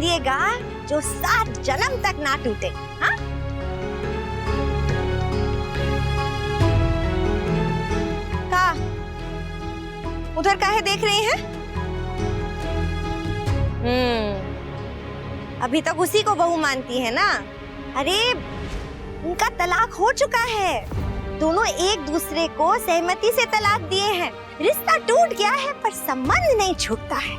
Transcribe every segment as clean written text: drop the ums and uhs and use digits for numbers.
बांधिएगा जो 7 जन्म तक ना टूटे। हाँ? का उधर काहे देख रही हैं? अभी तक उसी को बहू मानती है ना? अरे उनका तलाक हो चुका है। दोनों एक दूसरे को सहमति से तलाक दिए हैं। रिश्ता टूट गया है पर संबंध नहीं छूटता है।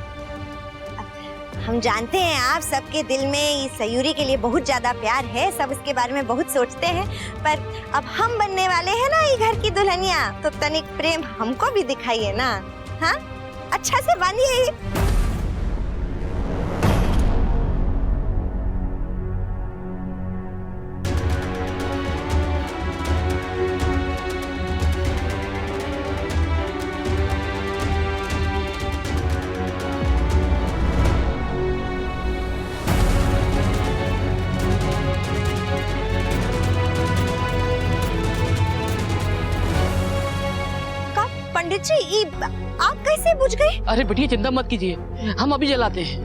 हम जानते हैं आप सबके दिल में इस सयूरी के लिए बहुत ज्यादा प्यार है, सब इसके बारे में बहुत सोचते हैं, पर अब हम बनने वाले हैं ना ये घर की दुल्हनिया, तो तनिक प्रेम हमको भी दिखाइए ना। हाँ, अच्छा से बांधिए। पंडित जी, आप कैसे बुझ गए? अरे बेटिया चिंता मत कीजिए, हम अभी जलाते हैं।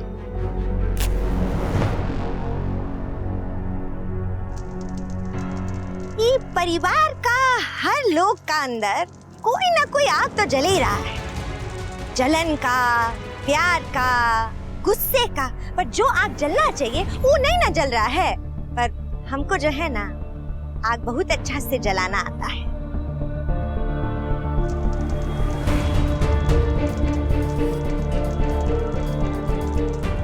ये परिवार का हर लोग का अंदर कोई ना कोई आग तो जल ही रहा है। जलन का, प्यार का, गुस्से का, पर जो आग जलना चाहिए वो नहीं ना जल रहा है। पर हमको जो है ना आग बहुत अच्छा से जलाना आता है।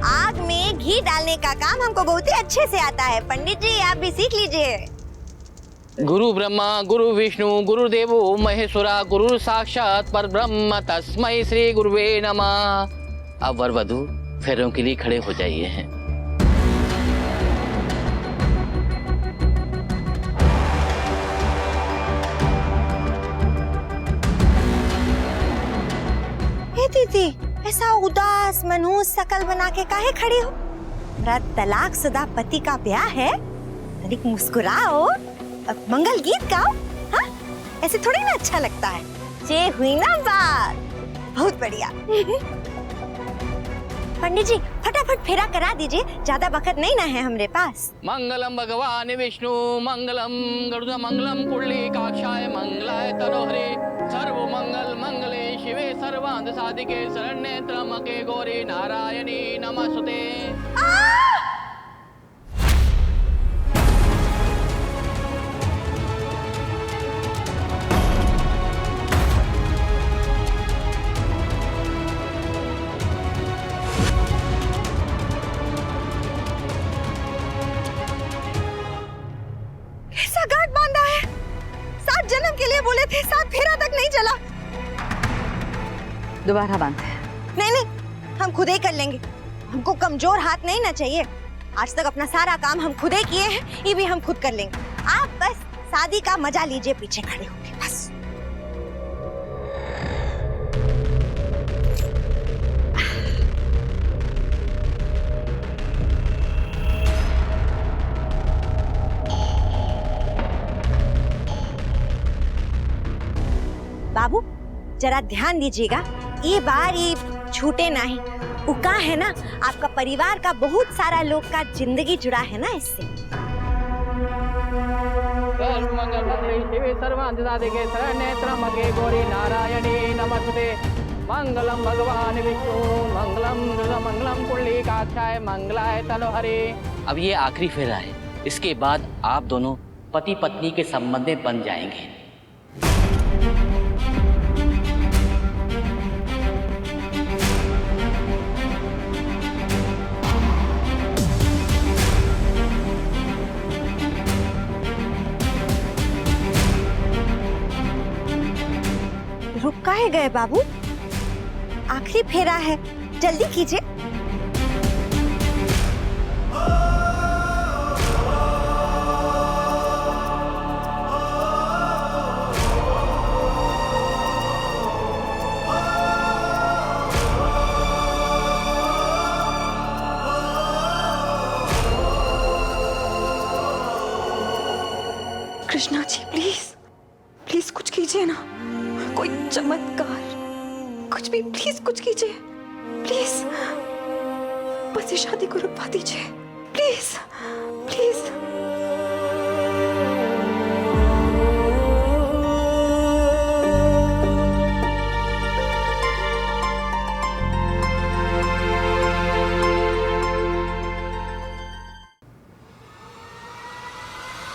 आग में घी डालने का काम हमको बहुत ही अच्छे से आता है। पंडित जी आप भी सीख लीजिए। गुरु ब्रह्मा गुरु विष्णु गुरुदेवो महेश्वरा गुरु साक्षात परब्रह्म तस्मै श्री गुरुवे नमः। अब वर वधू फेरों के लिए खड़े हो जाइए हैं। हे दीदी, ऐसा उदास मनहूस शकल बना के काहे खड़ी हो? मेरा तलाकशुदा पति का ब्याह है, तनिक मुस्कुराओ, मंगल गीत गाओ। हाँ, ऐसे थोड़ी ना अच्छा लगता है। ये हुई ना बात, बहुत बढ़िया। पंडित जी फटाफट फेरा करा दीजिए, ज्यादा वक्त नहीं ना है हमारे पास। मंगलम भगवान विष्णु मंगलम गरुड़ मंगलम पुंडलीकाक्षाय मंगलाय तनोहरे सर्व मंगल मंगले शिवे सर्वांध साधिके शरण्ये त्र्यंबके गौरी नारायणी नमस्ते। कैसा गांठ बांधा है? 7 जन्म के लिए बोले थे, 7 फेरा तक नहीं चला। दोबारा बांधते हैं। नहीं नहीं, हम खुद ही कर लेंगे। हमको कमजोर हाथ नहीं ना चाहिए। आज तक अपना सारा काम हम खुद ही किए हैं, ये भी हम खुद कर लेंगे। आप बस शादी का मजा लीजिए पीछे खड़े होके बस। बाबू जरा ध्यान दीजिएगा, ये बार ये छूटे नहीं। उका है ना, आपका परिवार का बहुत सारा लोग का जिंदगी जुड़ा है ना इससे। मंगल मंगले शिवे सर्वांध साधिके शरण्ये त्र्यंबके गौरी नारायणी नमस्ते। मंगलम भगवान विष्णु मंगलम गरुड़ मंगलम पुंडलीकाक्षाय मंगलाय तनोहरे। अब ये आखिरी फेरा है, इसके बाद आप दोनों पति पत्नी के संबंध में बन जाएंगे। रुक काहे गए बाबू? आखिरी फेरा है, जल्दी कीजिए। कृष्णा जी प्लीज प्लीज कुछ कीजिए ना, कोई चमत्कार, कुछ भी, प्लीज कुछ कीजिए प्लीज। बस इस शादी को रुकवा दीजिए, प्लीज प्लीज।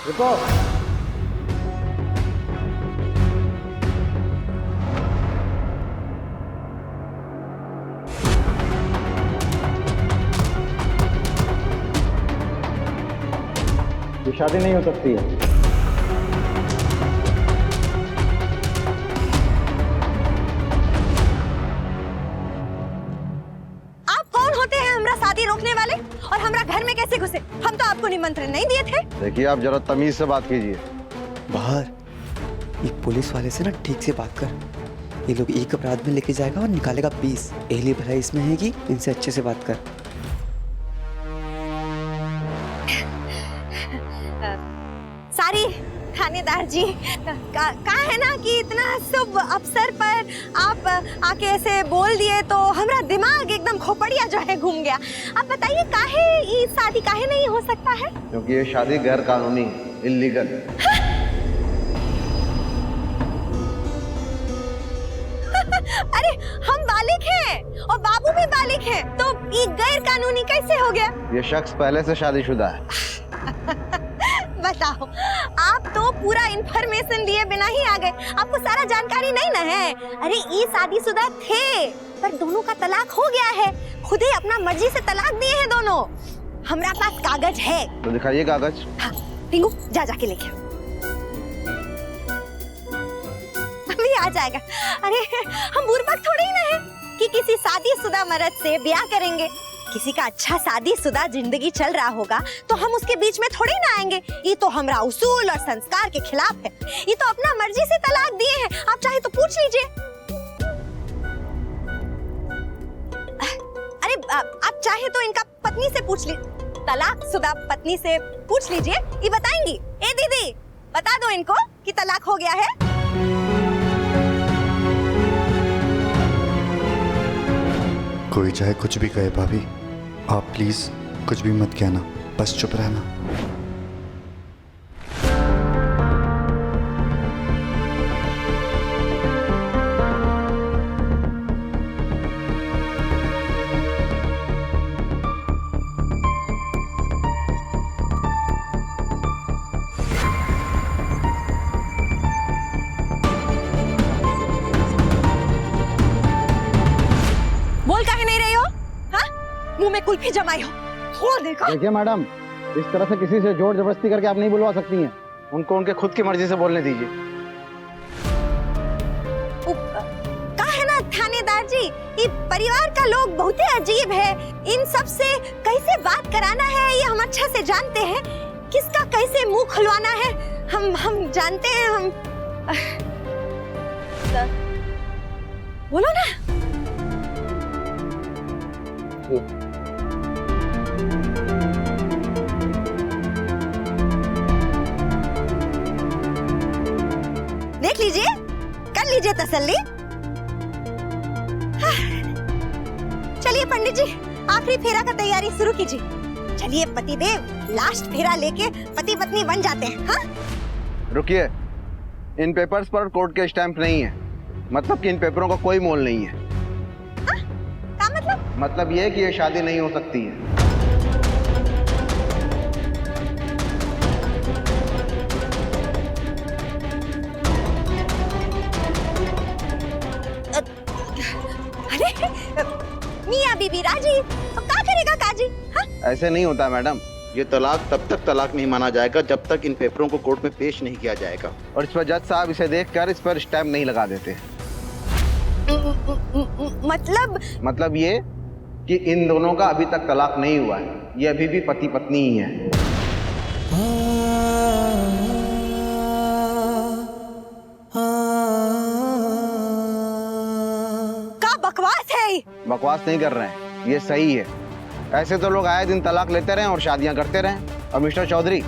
रुको। ये शादी नहीं हो सकती है। आप कौन होते हैं हमरा शादी रोकने वाले, और हमरा घर में कैसे घुसे? हम तो आपको निमंत्रण नहीं दिए थे। देखिए, आप जरा तमीज से बात कीजिए। बाहर ये पुलिस वाले से ना ठीक से बात कर। ये लोग एक अपराध में लेके जाएगा और निकालेगा 20। एहली भलाई इसमें है कि इनसे अच्छे से बात कर। सारी थानेदार जी, कहा है ना कि इतना शुभ अवसर पर आप आके ऐसे बोल दिए तो हमरा दिमाग एकदम खोपड़िया जो है घूम गया। आप बताइए काहे ये शादी काहे नहीं हो सकता है? क्योंकि ये शादी गैर कानूनी, इल्लीगल। अरे हम बालिग हैं और बाबू भी बालिग हैं, तो ये गैर कानूनी कैसे हो गया? ये शख्स पहले से शादीशुदा है। बताओ, आप तो पूरा इन्फॉर्मेशन दिए बिना ही आ गए। आपको सारा जानकारी नहीं ना है? अरे ये शादीशुदा थे, पर दोनों का तलाक हो गया है। खुद ही अपना मर्जी से तलाक दिए हैं दोनों। हमारा पास कागज है। तो दिखाइए कागज। हाँ, टिंगू जाके लेके आओ। अभी आ जाएगा। अरे हम बुर्बक थोड़ी ना है कि किसी शादीशुदा मर्द से ब्याह करेंगे। किसी का अच्छा शादीशुदा जिंदगी चल रहा होगा तो हम उसके बीच में थोड़ी ना आएंगे। ये तो हमरा उसूल और संस्कार के खिलाफ है। ये तो अपना मर्जी से तलाक दिए हैं। आप चाहे तो पूछ लीजिए। अरे आप चाहे तो इनका पत्नी से पूछ लीजिए, तलाकशुदा पत्नी से पूछ लीजिए, ये बताएंगी। ए दीदी, बता दो इनको कि तलाक हो गया है। कोई चाहे कुछ भी कहे भाभी, आप प्लीज कुछ भी मत कहना, बस चुप रहना। बोल काहे नहीं रही हो? हाँ, मुंह में कुल्फी जमाई हो। खोल देखो। देखिए मैडम, इस तरह से किसी से जोर जबरदस्ती करके आप नहीं बुलवा सकती हैं। उनको उनके खुद की मर्जी से बोलने दीजिए। कहा है ना थानेदार जी, ये परिवार का लोग बहुत ही अजीब है। इन सब से कैसे बात कराना है ये हम अच्छा से जानते हैं। किसका कैसे मुंह खुलवाना है हम जानते हैं। हम बोलो ना। देख लीजिए, कर लीजिए तसल्ली। चलिए पंडित जी, आखिरी फेरा का तैयारी शुरू कीजिए। चलिए पतिदेव लास्ट फेरा लेके पति पत्नी बन जाते हैं। हाँ? रुकिए, इन पेपर्स पर कोर्ट के स्टैंप नहीं है। मतलब कि इन पेपरों का कोई मोल नहीं है। हाँ? क्या मतलब? मतलब ये कि ये शादी नहीं हो सकती है। मियां बीबी राजी, तो क्या करेगा काजी? हाँ? ऐसे नहीं होता मैडम। ये तलाक तब तक तलाक नहीं माना जाएगा जब तक इन पेपरों को कोर्ट में पेश नहीं किया जाएगा। और इस पर जज साहब इसे देखकर इस पर स्टैंप नहीं लगा देते। मतलब ये कि इन दोनों का अभी तक तलाक नहीं हुआ है। ये अभी भी पति पत्नी ही है। क्या बकवास है? बकवास नहीं कर रहे हैं, ये सही है। ऐसे तो लोग आए दिन तलाक लेते रहे और शादियां करते रहे। और मिस्टर चौधरी,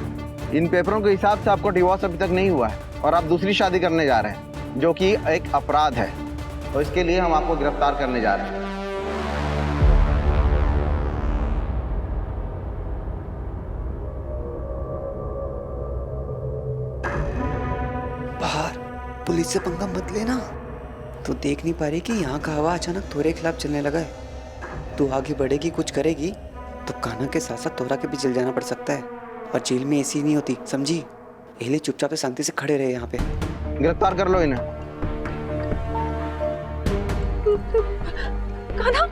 इन पेपरों के हिसाब से आपको डिवोर्स अभी तक नहीं हुआ है और आप दूसरी शादी करने जा रहे हैं, जो कि एक अपराध है। तो इसके लिए हम आपको गिरफ्तार करने जा रहे हैं। बाहर पुलिस से पंगा मत लेना। तू देख नहीं पा रही कि यहाँ का हवा अचानक तोरे खिलाफ चलने लगा है। तू आगे बढ़ेगी, कुछ करेगी तो कान्हा के साथ साथ तोरा के भी जल जाना पड़ सकता है। और जेल में एसी नहीं होती, समझी? इसलिए चुपचाप से शांति से खड़े रहे यहाँ पे। गिरफ्तार कर लो इन्हें। कान्हा,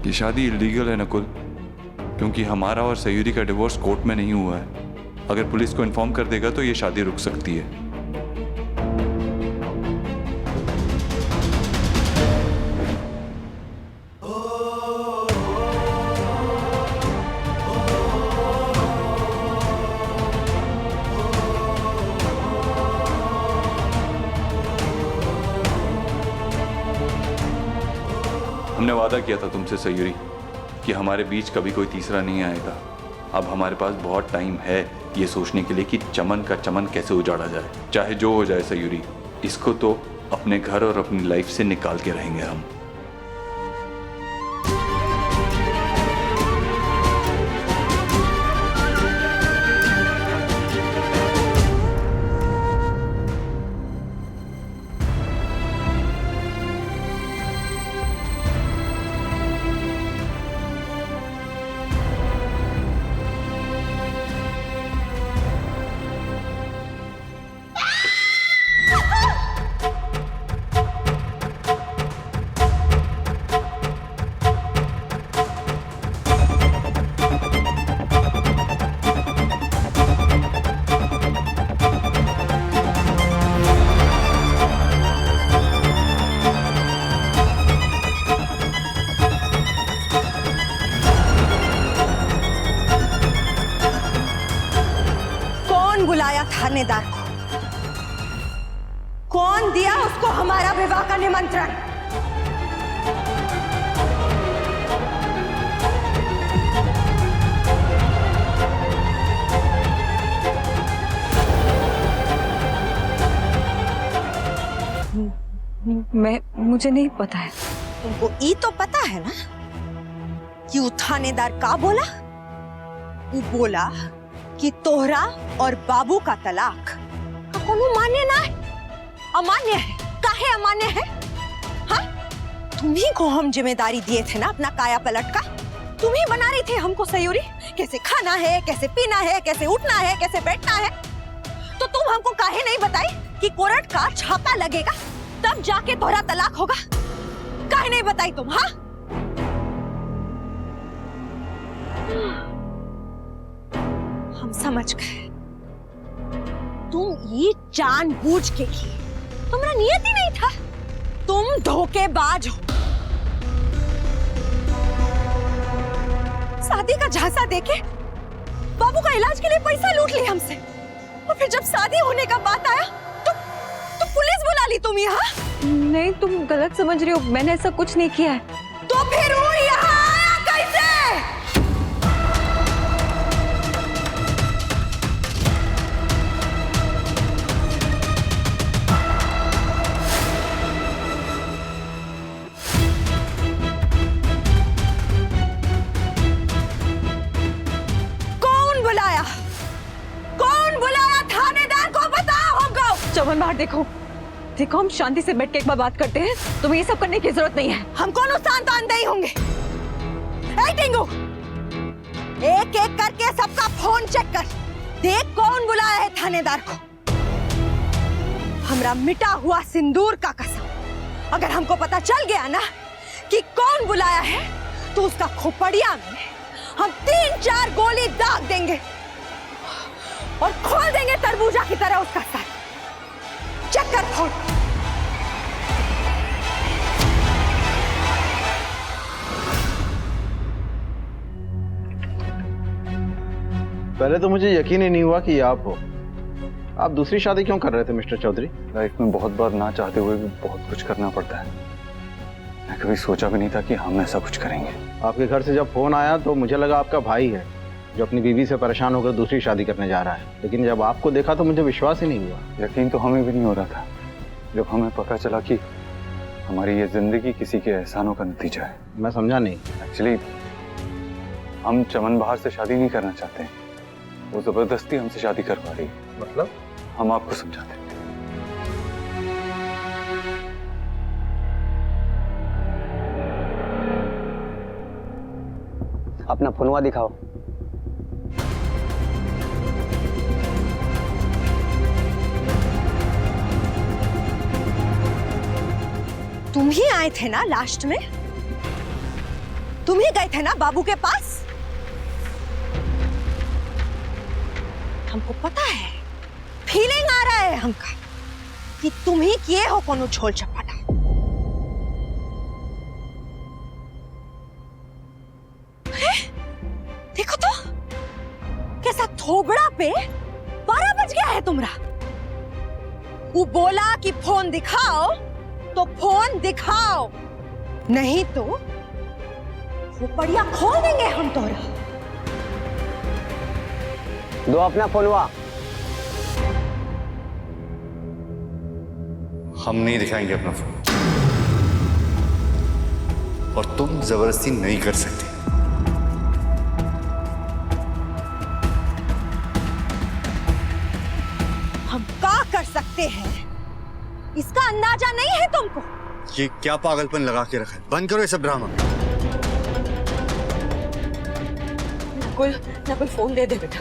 ये शादी इलीगल है नकुल, क्योंकि हमारा और सयूरी का डिवोर्स कोर्ट में नहीं हुआ है। अगर पुलिस को इन्फॉर्म कर देगा तो ये शादी रुक सकती है। हमने वादा किया था तुमसे सयूरी कि हमारे बीच कभी कोई तीसरा नहीं आएगा। अब हमारे पास बहुत टाइम है ये सोचने के लिए कि चमन का चमन कैसे उजाड़ा जाए। चाहे जो हो जाए सयूरी, इसको तो अपने घर और अपनी लाइफ से निकाल के रहेंगे हम। बुलाया थानेदार को? कौन दिया उसको हमारा विवाह का निमंत्रण? मुझे नहीं पता है। तुमको ये तो पता है ना कि वो थानेदार का बोला? वो बोला कि तोहरा और बाबू का तलाक का कोनो मान्य ना है, अमान्य है। काहे अमान्य है? हाँ, तुम्ही को हम जिम्मेदारी दिए थे ना अपना काया पलट का। तुम ही बना रही थे हमको सयूरी, कैसे खाना है, कैसे पीना है, कैसे उठना है, कैसे बैठना है। तो तुम हमको काहे नहीं बताई कि कोर्ट का छापा लगेगा तब जाके तोहरा तलाक होगा? काहे नहीं बताई तुम? हाँ, हम समझ गए तुम ये जानबूझ के की, तुम्हारा नियत ही नहीं था। तुम धोखेबाज हो। शादी का झांसा देके बाबू का इलाज के लिए पैसा लूट लिया हमसे, और फिर जब शादी होने का बात आया तो पुलिस बुला ली तुम यहाँ। नहीं, तुम गलत समझ रही हो, मैंने ऐसा कुछ नहीं किया है। तो फिर वो यहाँ आया कैसे? कौन बुलाया थानेदार को? बताओ हमको। चमन बाहर देखो, देखो हम शांति से बैठ के एक बार बात करते हैं। तुम्हें ये सब करने की जरूरत नहीं है। हम कौन शांत नहीं होंगे। टिंगू, एक एक करके सबका फोन चेक कर, देख कौन बुलाया है थानेदार को। हमरा मिटा हुआ सिंदूर का कसम, अगर हमको पता चल गया ना कि कौन बुलाया है तो उसका खोपड़िया में हम 3-4 गोली दाग देंगे और खोल देंगे तरबूजा की तरह उसका सर। चेक कर फोन। पहले तो मुझे यकीन ही नहीं हुआ कि ये आप हो। आप दूसरी शादी क्यों कर रहे थे मिस्टर चौधरी? लाइफ में बहुत बार ना चाहते हुए भी बहुत कुछ करना पड़ता है। मैं कभी सोचा भी नहीं था कि हम ऐसा कुछ करेंगे। आपके घर से जब फोन आया तो मुझे लगा आपका भाई है जो अपनी बीवी से परेशान होकर दूसरी शादी करने जा रहा है, लेकिन जब आपको देखा तो मुझे विश्वास ही नहीं हुआ। यकीन तो हमें भी नहीं हो रहा था जब हमें पता चला कि हमारी ये जिंदगी किसी के एहसानों का नतीजा है। मैं समझा नहीं। एक्चुअली हम चमन बाहर से शादी नहीं करना चाहते हैं, वो जबरदस्ती हमसे शादी करवा रही है। मतलब? हम आपको समझाते हैं। अपना फोनवा दिखाओ। तुम ही आए थे ना लास्ट में? तुम ही गए थे ना बाबू के पास? हमको पता है, फीलिंग आ रहा है हमका कि तुम ही किए हो कोनो छोल चपाटा। देखो तो कैसा थोबड़ा पे 12 बज गया है तुमरा। वो बोला कि फोन दिखाओ तो फोन दिखाओ, नहीं तो वो बढ़िया खोल देंगे हम तोरा। दो अपना फोनवा। हम नहीं दिखाएंगे अपना फोन, और तुम जबरदस्ती नहीं कर सकते। हम क्या कर सकते हैं इसका अंदाजा नहीं है तुमको? ये क्या पागलपन लगा के रखा है? बंद करो ये सब ड्रामा। नकुल फोन दे दे बेटा।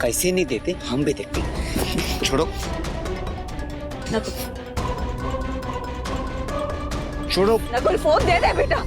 कैसे नहीं देते, हम भी देखते। छोड़ो नकुल छोड़ो। नकुल फोन दे दे बेटा।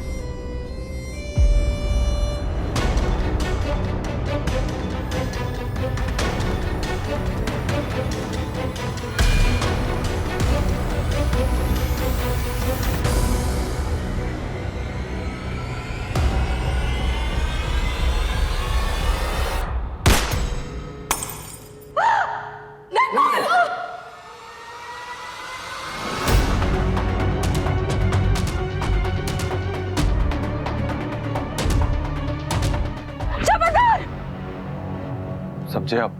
समझे आप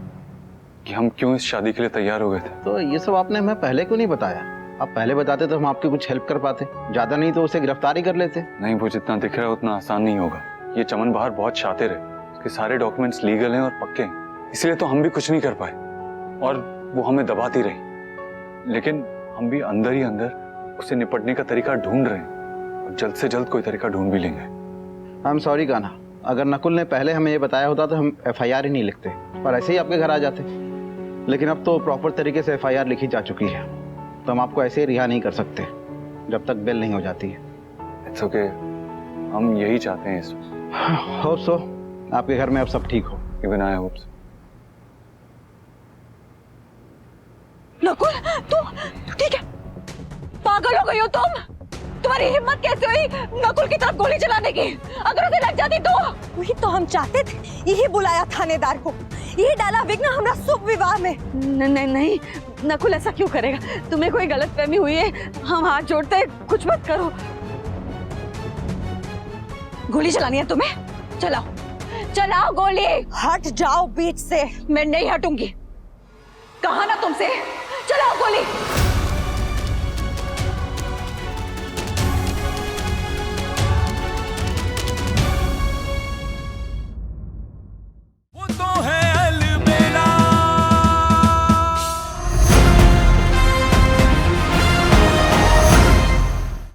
कि हम क्यों इस शादी के लिए तैयार हो गए थे? तो ये सब आपने हमें पहले क्यों नहीं बताया? आप पहले बताते तो हम आपकी कुछ हेल्प कर पाते, ज्यादा नहीं तो उसे गिरफ्तारी कर लेते। नहीं, वो जितना दिख रहा है उतना आसान नहीं होगा। ये चमन बाहर बहुत शातिर है, उसके सारे डॉक्यूमेंट्स लीगल हैं और पक्के हैं, इसलिए तो हम भी कुछ नहीं कर पाए और वो हमें दबाती रही। लेकिन हम भी अंदर ही अंदर उससे निपटने का तरीका ढूंढ रहे हैं और जल्द से जल्द कोई तरीका ढूंढ भी लेंगे। आई एम सॉरी कान्हा, अगर नकुल ने पहले हमें ये बताया होता तो हम FIR ही नहीं लिखते और ऐसे ही आपके घर आ जाते। लेकिन अब तो प्रॉपर तरीके से FIR लिखी जा चुकी है, तो हम आपको ऐसे ही रिहा नहीं कर सकते जब तक बेल नहीं हो जाती है। इट्स ओके, हम यही चाहते हैं। इस होप सो आपके घर में अब सब ठीक हो। Even I hope so. Nakul तू ठीक है? पागल हो गई हो तुम? तुम्हारी हिम्मत कैसे हुई नकुल की तरफ गोली चलाने की? अगर उसे लग जाती तो? वही तो हम चाहते थे, यही बुलाया थानेदार को, यही डाला विघ्न हमरा शुभ विवाह में। नहीं नकुल ऐसा क्यों करेगा? तुम्हें कोई गलतफहमी हुई है, हम हाथ जोड़ते हैं, कुछ मत करो। गोली चलानी है तुम्हें? चलाओ गोली। हट जाओ बीच से। मैं नहीं हटूंगी, कहा ना तुमसे। चलाओ गोली।